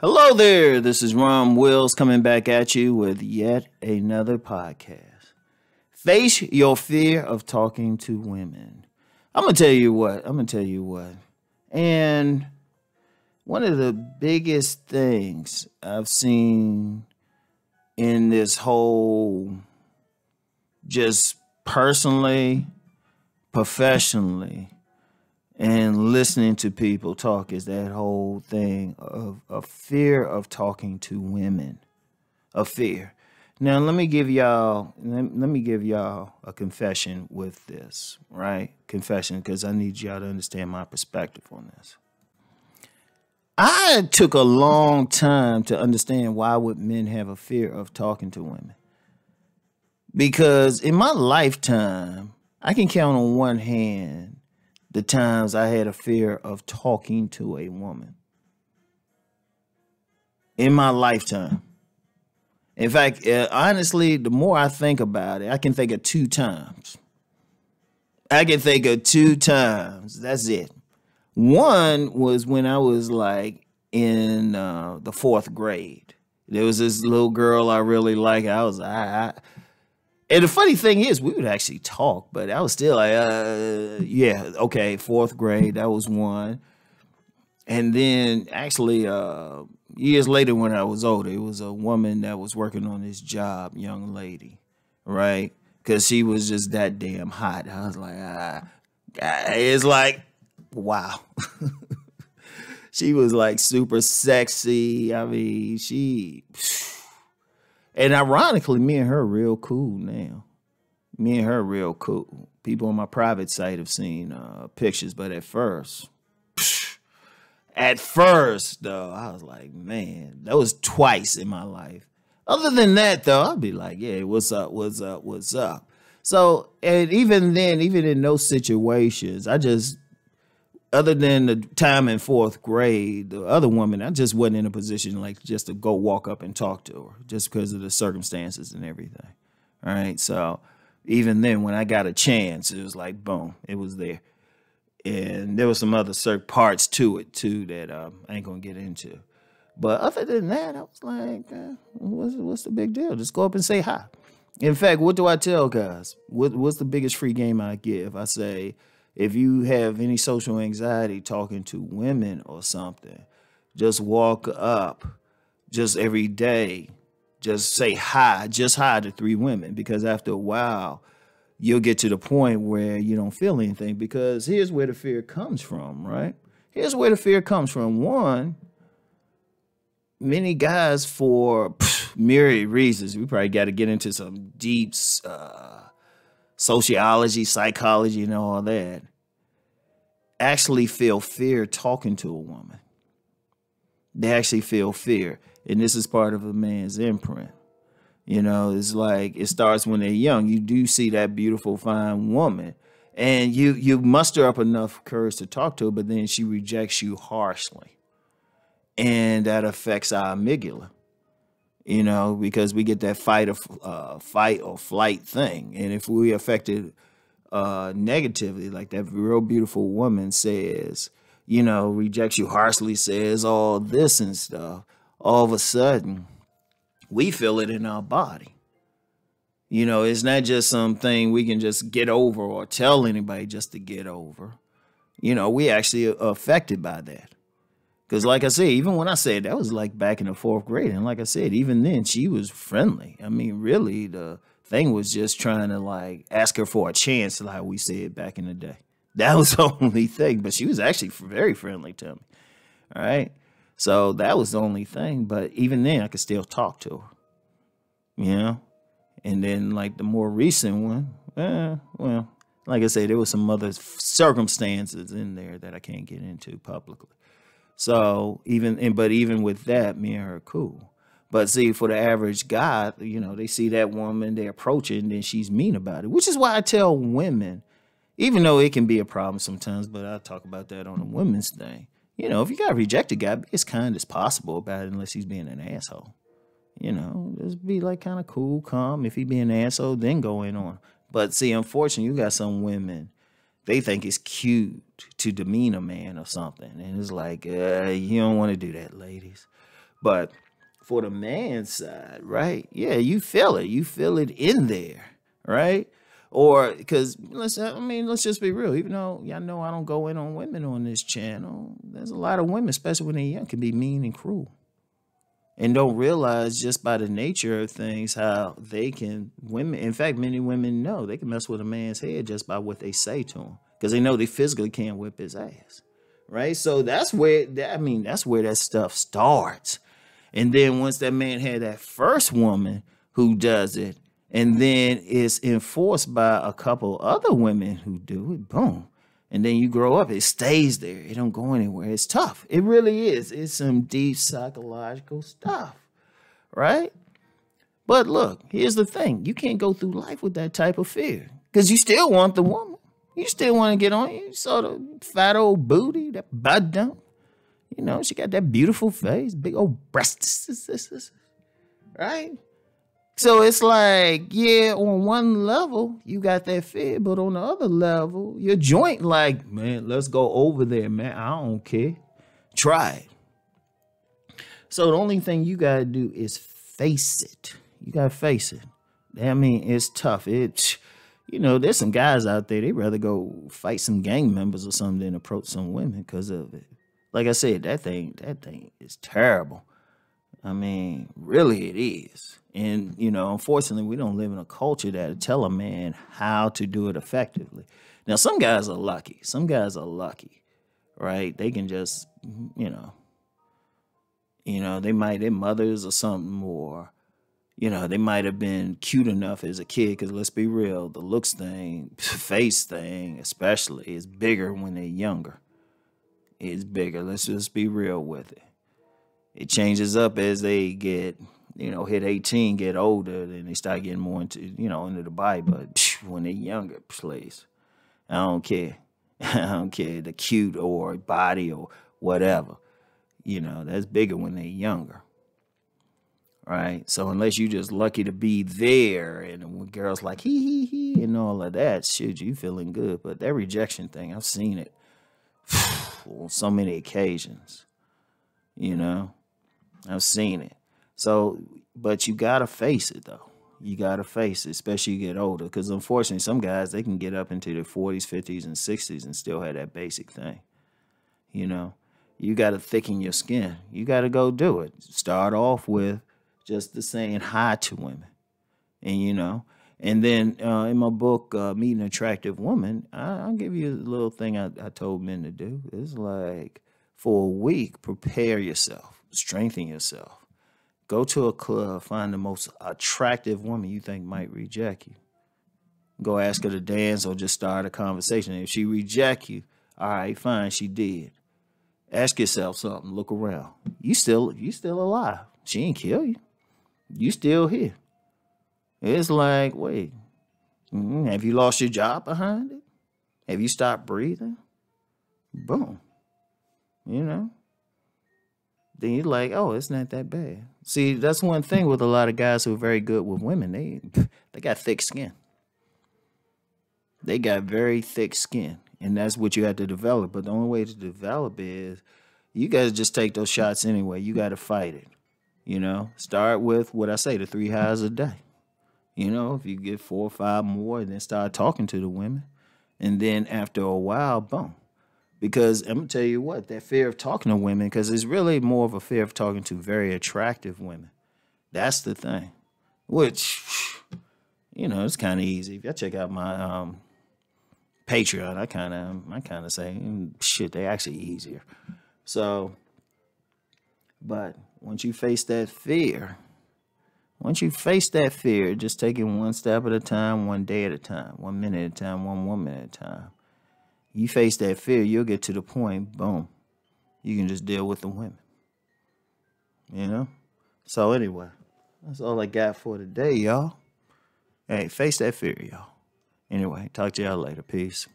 Hello there, this is Rom Wills coming back at you with yet another podcast. Face your fear of talking to women. I'm going to tell you what. And one of the biggest things I've seen in this whole, just personally, professionally, and listening to people talk is that whole thing of a fear of talking to women, a fear. Now let me give y'all a confession with this, right? Confession, because I need y'all to understand my perspective on this. I took a long time to understand why would men have a fear of talking to women. Because in my lifetime, I can count on one hand the times I had a fear of talking to a woman. In my lifetime. In fact, honestly, the more I think about it, I can think of 2 times. That's it. One was when I was like in the 4th grade. There was this little girl I really liked. I was and the funny thing is, we would actually talk, but I was still like, yeah, okay, 4th grade, that was one. And then actually, years later when I was older, it was a woman that was working on this job, young lady, right? Because she was just that damn hot. I was like, it's like, wow. She was like super sexy. I mean, and ironically, me and her real cool now. People on my private site have seen pictures, but at first, though, I was like, man, that was twice in my life. Other than that, though, I'd be like, yeah, what's up? So, and even then, even in those situations, other than the time in 4th grade, the other woman, I just wasn't in a position like just to go walk up and talk to her just because of the circumstances and everything. All right. So even then, when I got a chance, it was like, boom, it was there. And there were some other certain parts to it, too, that I ain't going to get into. But other than that, I was like, what's the big deal? Just go up and say hi. In fact, what do I tell guys? What's the biggest free game I give? I say, if you have any social anxiety talking to women or something, just walk up just every day. Just say hi, to 3 women, because after a while, you'll get to the point where you don't feel anything, because here's where the fear comes from, right? Here's where the fear comes from. One, many guys, for myriad reasons, we probably got to get into some deep sociology, psychology, and all that, actually feel fear talking to a woman. They actually feel fear. And this is part of a man's imprint. You know, it's like it starts when they're young. You do see that beautiful, fine woman, and you muster up enough courage to talk to her, but then she rejects you harshly. And that affects our amygdala. You know, because we get that fight or flight thing. And if we affected negatively, like that real beautiful woman says, you know, rejects you harshly, says all this and stuff, all of a sudden, we feel it in our body. You know, it's not just something we can just get over or tell anybody just to get over. You know, we actually are affected by that. Because like I said, even when I said that was like back in the 4th grade. And like I said, even then she was friendly. I mean, really, the thing was just trying to like ask her for a chance, like we said back in the day. That was the only thing. But she was actually very friendly to me. All right. So that was the only thing. But even then, I could still talk to her. You know? And then like the more recent one, well, like I said, there was some other circumstances in there that I can't get into publicly. So even with that, me and her are cool. But see, for the average guy, you know, they see that woman, they approach it, and then she's mean about it, which is why I tell women, even though it can be a problem sometimes, but I'll talk about that on the women's thing. You know, if you got to reject a guy, be as kind as possible about it unless he's being an asshole. You know, just be like kind of cool, calm. If he be an asshole, then go in on. But see, unfortunately, you got some women, they think it's cute to demean a man or something. And it's like, you don't want to do that, ladies. But for the man's side, right? Yeah, you feel it. You feel it in there, right? Or because let's just be real. Even though y'all know I don't go in on women on this channel, there's a lot of women, especially when they're young, can be mean and cruel, and don't realize just by the nature of things how they can women. In fact, many women know they can mess with a man's head just by what they say to him because they know they physically can't whip his ass, right? So that's where that's where that stuff starts. And then once that man had that first woman who does it, and then it's enforced by a couple other women who do it, boom. And then you grow up, it stays there. It don't go anywhere. It's tough. It really is. It's some deep psychological stuff, right? But look, here's the thing. You can't go through life with that type of fear because you still want the woman. You still want to get on you. You saw the fat old booty, that butt dump. You know, she got that beautiful face, big old breasts, right? So it's like, yeah, on one level, you got that fear, but on the other level, your joint like, man, let's go over there, man. I don't care. Try it. So the only thing you got to do is face it. You got to face it. I mean, it's tough. There's some guys out there, they rather go fight some gang members or something than approach some women because of it. Like I said, that thing is terrible. I mean, really it is. And, unfortunately, we don't live in a culture that'll tell a man how to do it effectively. Now, some guys are lucky. Right? They can just, they might, their mothers or something, or, they might have been cute enough as a kid, because let's be real, the looks thing, face thing especially, is bigger when they're younger. It's bigger. Let's just be real with it. It changes up as they get, hit 18, get older, then they start getting more into, into the body. But when they're younger, please, I don't care. I don't care the cute or body or whatever. That's bigger when they're younger. Right? So unless you're just lucky to be there, and when girls like he and all of that, shit, you feeling good. But that rejection thing, I've seen it on so many occasions. I've seen it. So, but you gotta face it though. You gotta face it, especially you get older. Because unfortunately, some guys, they can get up into their 40s, 50s, and 60s and still have that basic thing. You gotta thicken your skin. You gotta go do it. Start off with just the saying hi to women. And then in my book, Meeting an Attractive Woman, I'll give you a little thing I told men to do. It's like, for a week, prepare yourself, strengthen yourself. Go to a club, find the most attractive woman you think might reject you. Go ask her to dance or just start a conversation. If she reject you, all right, fine, she did. Ask yourself something, look around. You still alive. She ain't kill you. You still here. It's like, wait, have you lost your job behind it? Have you stopped breathing? Boom. Then you're like, oh, it's not that bad. See, that's one thing with a lot of guys who are very good with women. They got thick skin. They got very thick skin, and that's what you have to develop. But the only way to develop it is you got to just take those shots anyway. You got to fight it. Start with what I say, the 3 highs a day. If you get 4 or 5 more, then start talking to the women. And then after a while, boom. Because I'm going to tell you what, that fear of talking to women, because it's really more of a fear of talking to very attractive women. That's the thing. Which, it's kind of easy. If y'all check out my Patreon, I kind of say, shit, they actually easier. So, but once you face that fear, just take it one step at a time, one day at a time, 1 minute at a time, one woman at a time. You face that fear, you'll get to the point, boom, you can just deal with the women. So anyway, that's all I got for today, y'all. Hey, face that fear, y'all. Anyway, talk to y'all later. Peace.